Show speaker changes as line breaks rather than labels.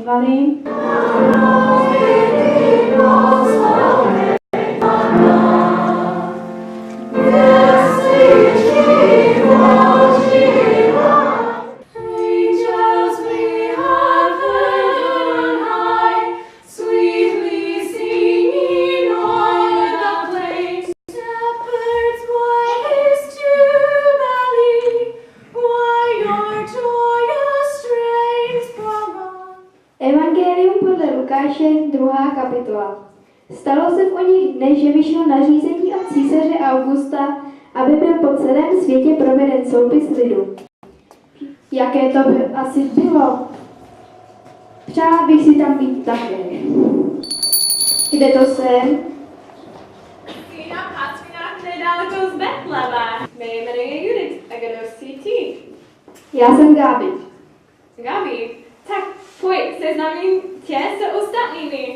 zpívali. Evangelium podle Lukáše, 2. kapitola. Stalo se v oněch dnech, že vyšlo nařízení od císaře Augusta, aby byl po celém světě proveden soupis lidu. Jaké to asi bylo? Přála bych si tam být také. Kde to jsem?
Sýna Patřinách nedaleko z Betlema. Mé jméno je Judith a kdo jsi ty?
Já jsem Gabi.
Gabi, tak pojď, seznámím tě s ostatními.